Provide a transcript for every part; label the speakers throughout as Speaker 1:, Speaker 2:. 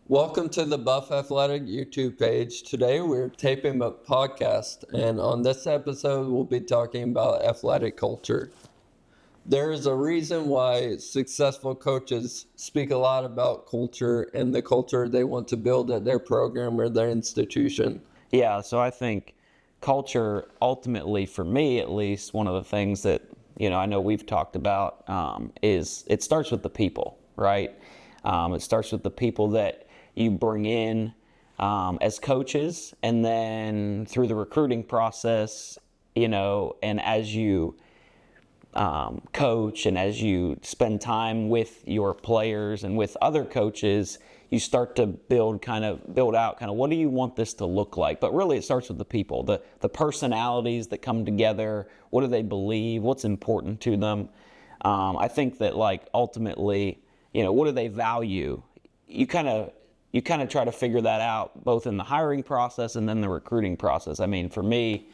Speaker 1: Welcome to the BUF Athletic YouTube page. Today we're taping a podcast, and on this episode we'll be talking about athletic culture. There is a reason why successful coaches speak a lot about culture and the culture they want to build at their program or their institution.
Speaker 2: Yeah, so I think culture, ultimately, for me at least, one of the things that I know we've talked about is it starts with the people, right? It starts with the people that you bring in as coaches, and then through the recruiting process, and as you coach and as you spend time with your players and with other coaches, you start to build out what do you want this to look like. But really it starts with the people, the personalities that come together. What do they believe? What's important to them? I think that ultimately, what do they value? You kind of try to figure that out both in the hiring process and then the recruiting process. I mean, for me,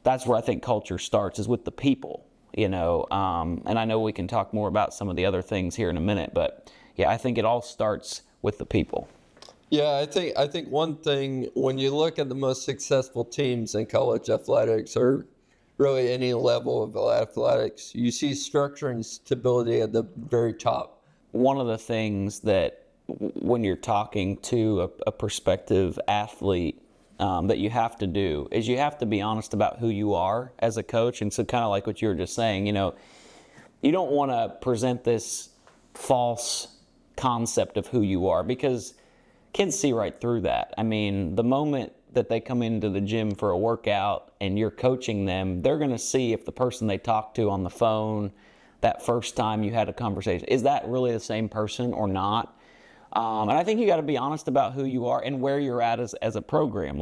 Speaker 2: that's where I think culture starts, is with the people. And I know we can talk more about some of the other things here in a minute, but yeah, I think it all starts with the people.
Speaker 1: Yeah, I think one thing, when you look at the most successful teams in college athletics or really any level of athletics, you see structure and stability at the very top.
Speaker 2: One of the things that when you're talking to a prospective athlete that you have to do is you have to be honest about who you are as a coach. And so kind of like what you were just saying, you don't want to present this false concept of who you are, because kids see right through that. I mean, the moment that they come into the gym for a workout and you're coaching them, they're going to see if the person they talked to on the phone that first time you had a conversation, is that really the same person or not? And I think you got to be honest about who you are and where you're at as a program.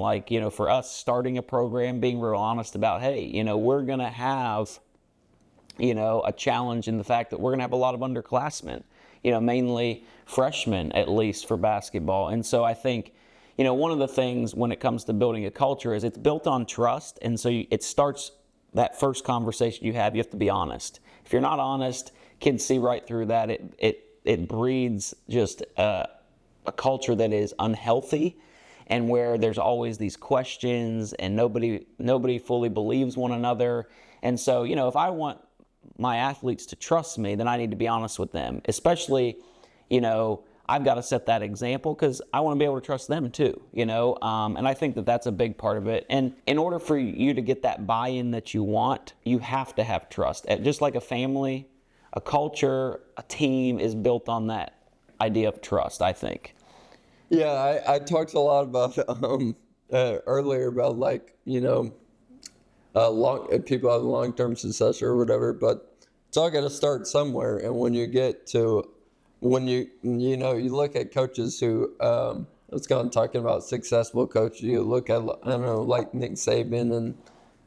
Speaker 2: For us starting a program, being real honest about, hey, we're going to have, a challenge in the fact that we're going to have a lot of underclassmen, mainly freshmen, at least for basketball. And so I think, one of the things when it comes to building a culture is it's built on trust. And so it starts that first conversation you have to be honest. If you're not honest, kids see right through that. It breeds just a culture that is unhealthy, and where there's always these questions and nobody fully believes one another. And so, if I want my athletes to trust me, then I need to be honest with them. Especially, I've got to set that example because I want to be able to trust them too, and I think that that's a big part of it. And in order for you to get that buy-in that you want, you have to have trust. Just like a family, a culture, a team is built on that idea of trust, I think.
Speaker 1: Yeah, I talked a lot about earlier about people have long-term success or whatever, but it's all got to start somewhere. And when you look at coaches who let's go on talking about successful coaches, you look at like Nick Saban, and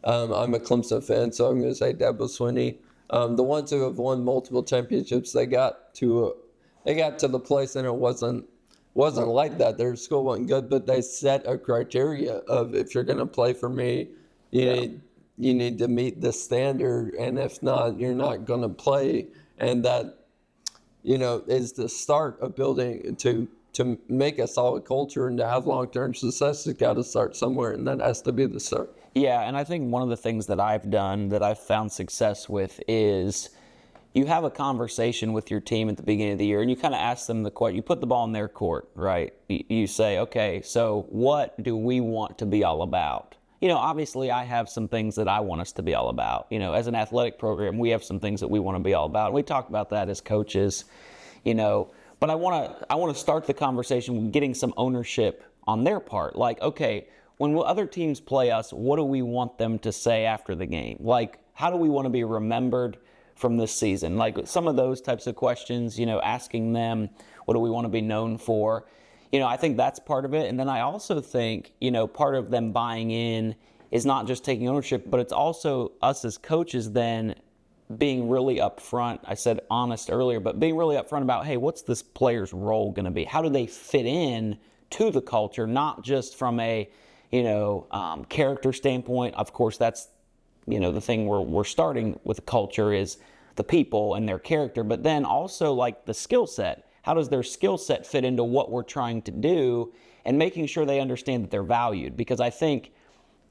Speaker 1: I'm a Clemson fan, so I'm going to say Dabo Swinney. The ones who have won multiple championships, they got to the place, and it wasn't like that. Their school wasn't good, but they set a criteria of, if you're going to play for me, you need to meet the standard, and if not, you're not going to play. And that, is the start of building to make a solid culture and to have long-term success. It's got to start somewhere, and that has to be the start.
Speaker 2: Yeah, and I think one of the things that I've done that I've found success with is you have a conversation with your team at the beginning of the year, and you kind of ask them the question. You put the ball in their court, right? You say, okay, so what do we want to be all about? Obviously I have some things that I want us to be all about. As an athletic program, we have some things that we want to be all about. And we talk about that as coaches, but I want to start the conversation with getting some ownership on their part. Like, okay, when other teams play us, what do we want them to say after the game? Like, how do we want to be remembered from this season? Like some of those types of questions, asking them, what do we want to be known for? I think that's part of it. And then I also think, part of them buying in is not just taking ownership, but it's also us as coaches then being really upfront. I said honest earlier, but being really upfront about, hey, what's this player's role going to be? How do they fit in to the culture, not just from a, character standpoint. Of course, that's, the thing we're starting with the culture is the people and their character, but then also like the skill set. how does their skill set fit into what we're trying to do, and making sure they understand that they're valued, because I think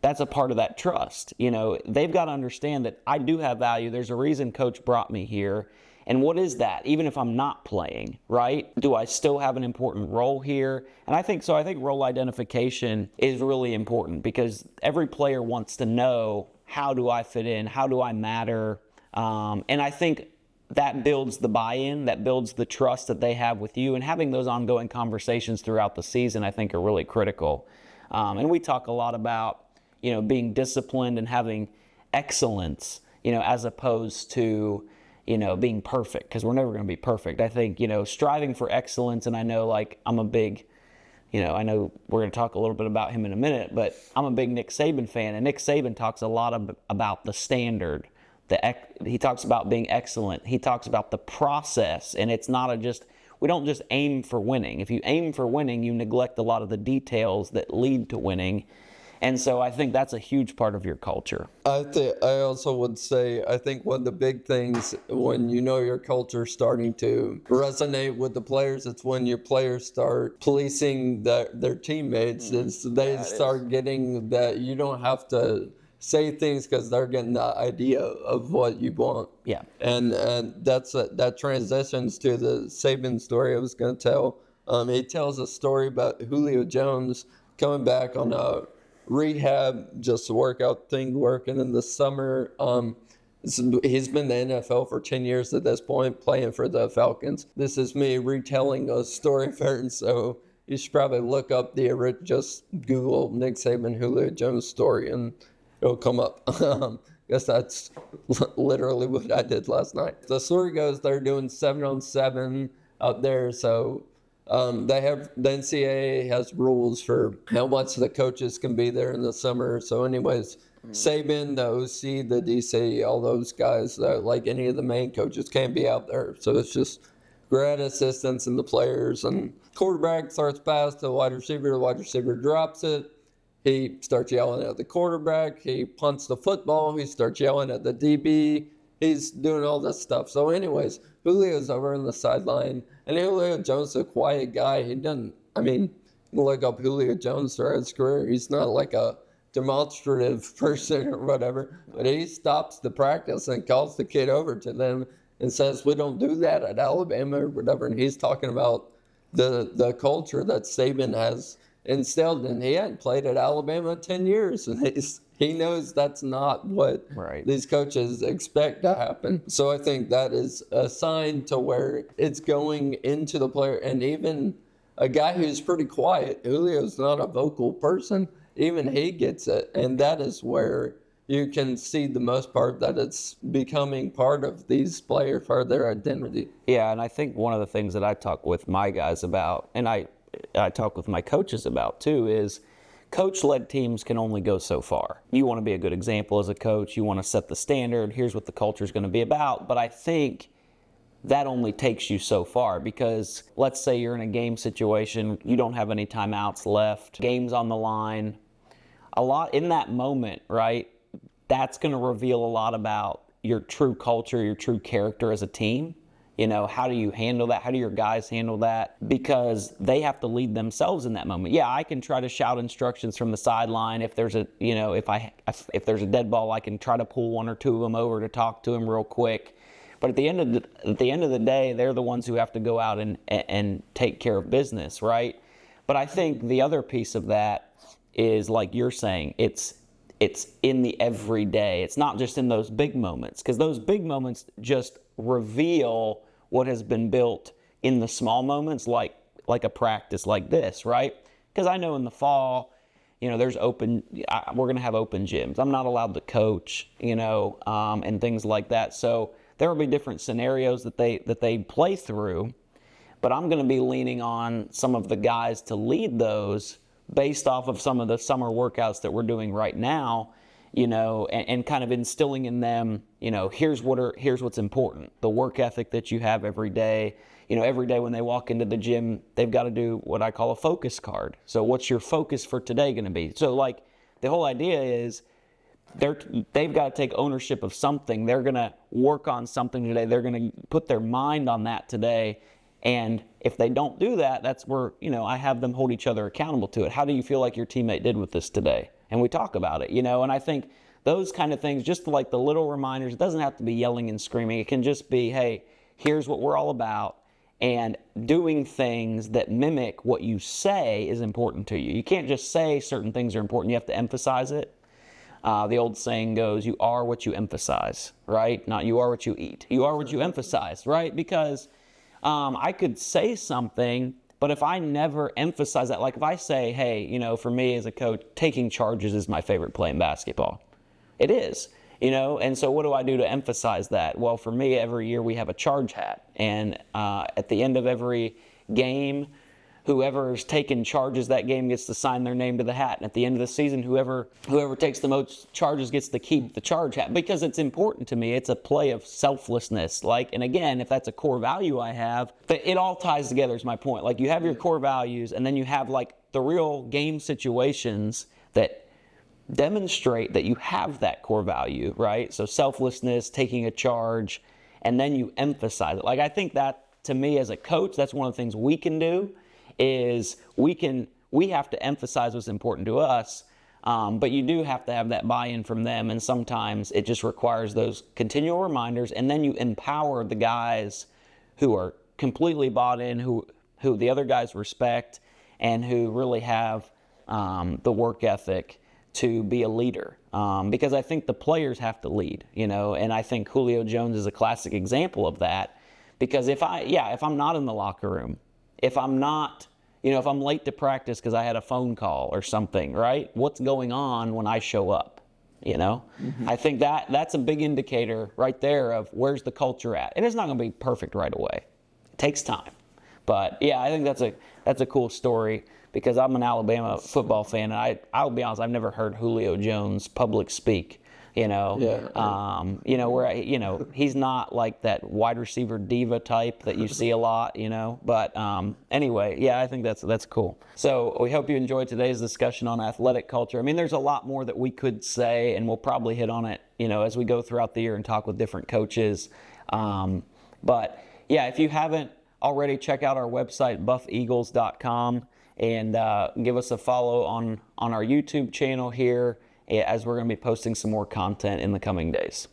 Speaker 2: that's a part of that trust. They've got to understand that I do have value. There's a reason coach brought me here. And what is that? Even if I'm not playing, right? Do I still have an important role here? And I think so. I think role identification is really important, because every player wants to know, how do I fit in? How do I matter? And I think that builds the buy-in, that builds the trust that they have with you. And having those ongoing conversations throughout the season, I think, are really critical. And we talk a lot about, being disciplined and having excellence, as opposed to, being perfect, because we're never going to be perfect. I think, striving for excellence, and I know, I'm a big, I know we're going to talk a little bit about him in a minute, but I'm a big Nick Saban fan, and Nick Saban talks a lot about the standard. He talks about being excellent. He talks about the process, and it's not we don't just aim for winning. If you aim for winning, you neglect a lot of the details that lead to winning. And so I think that's a huge part of your culture.
Speaker 1: I also would say, I think one of the big things when your culture starting to resonate with the players, it's when your players start policing their teammates. They start getting that you don't have to say things because they're getting the idea of what you want.
Speaker 2: Yeah.
Speaker 1: And that transitions to the Saban story I was going to tell. He tells a story about Julio Jones coming back on a rehab, just a workout thing, working in the summer. He's been in the NFL for 10 years at this point, playing for the Falcons. This is me retelling a story first, so you should probably look up just Google Nick Saban Julio Jones story and it'll come up. Guess that's literally what I did last night. The story goes they're doing 7-on-7 out there, so the NCAA has rules for how much the coaches can be there in the summer. So anyways, Saban, the OC, the DC, all those guys, like any of the main coaches, can't be out there. So it's just grad assistants and the players. And quarterback starts pass to the wide receiver drops it. He starts yelling at the quarterback. He punts the football. He starts yelling at the DB. He's doing all this stuff. So anyways, Julio's over on the sideline. And Julio Jones is a quiet guy. He doesn't, you look up Julio Jones throughout his career. He's not like a demonstrative person or whatever. But he stops the practice and calls the kid over to them and says, we don't do that at Alabama or whatever. And he's talking about the culture that Saban has instilled, and he hadn't played at Alabama in 10 years, and he knows that's not what these coaches expect to happen. So I think that is a sign to where it's going into the player, and even a guy who's pretty quiet, Julio's not a vocal person, even he gets it, and that is where you can see the most part that it's becoming part of these players, part of their identity.
Speaker 2: Yeah, and I think one of the things that I talk with my guys about, and I talk with my coaches about too, is coach-led teams can only go so far. You want to be a good example as a coach. You want to set the standard. Here's what the culture is going to be about. But I think that only takes you so far, because let's say you're in a game situation, you don't have any timeouts left, game's on the line. A lot in that moment, right? That's going to reveal a lot about your true culture, your true character as a team. How do you handle that? How do your guys handle that? Because they have to lead themselves in that moment. Yeah, I can try to shout instructions from the sideline. If there's a, if there's a dead ball, I can try to pull one or two of them over to talk to them real quick. But at the end of the day, they're the ones who have to go out and take care of business, right? But I think the other piece of that is, like you're saying, it's in the everyday. It's not just in those big moments, because those big moments just reveal what has been built in the small moments, like a practice like this, right? Because I know in the fall, there's we're going to have open gyms. I'm not allowed to coach, and things like that. So there will be different scenarios that they play through, but I'm going to be leaning on some of the guys to lead those based off of some of the summer workouts that we're doing right now, and kind of instilling in them, here's what's important. The work ethic that you have every day. Every day when they walk into the gym, they've got to do what I call a focus card. So what's your focus for today going to be? So the whole idea is they've got to take ownership of something. They're going to work on something today. They're going to put their mind on that today. And if they don't do that, that's where, I have them hold each other accountable to it. How do you feel like your teammate did with this today? And we talk about it, and I think those kind of things, just like the little reminders, it doesn't have to be yelling and screaming. It can just be, hey, here's what we're all about. And doing things that mimic what you say is important to you. You can't just say certain things are important. You have to emphasize it. The old saying goes, you are what you emphasize, right? Not you are what you eat. You are what you emphasize, right? Because I could say something, but if I never emphasize that, like if I say, hey, for me as a coach, taking charges is my favorite play in basketball. It is. And so what do I do to emphasize that? Well, for me, every year we have a charge hat. And at the end of every game, whoever is taking charges that game gets to sign their name to the hat. And at the end of the season, whoever takes the most charges gets to keep the charge hat. Because it's important to me. It's a play of selflessness. And again, if that's a core value I have, it all ties together is my point. Like you have your core values, and then you have like the real game situations that demonstrate that you have that core value, right? So selflessness, taking a charge, and then you emphasize it. Like I think that to me as a coach, that's one of the things we can do is we have to emphasize what's important to us, but you do have to have that buy-in from them, and sometimes it just requires those continual reminders, and then you empower the guys who are completely bought in, who the other guys respect, and who really have the work ethic to be a leader, because I think the players have to lead, and I think Julio Jones is a classic example of that, because if I'm not in the locker room, if I'm not, if I'm late to practice because I had a phone call or something, right? What's going on when I show up, Mm-hmm. I think that's a big indicator right there of where's the culture at. And it's not going to be perfect right away. It takes time. But yeah, I think that's a cool story, because I'm an Alabama football fan, and I'll be honest, I've never heard Julio Jones public speak. Where he's not like that wide receiver diva type that you see a lot. But anyway, yeah, I think that's cool. So we hope you enjoyed today's discussion on athletic culture. I mean, there's a lot more that we could say, and we'll probably hit on it, as we go throughout the year and talk with different coaches. But yeah, if you haven't already, check out our website, buffeagles.com, and give us a follow on our YouTube channel here, as we're going to be posting some more content in the coming days.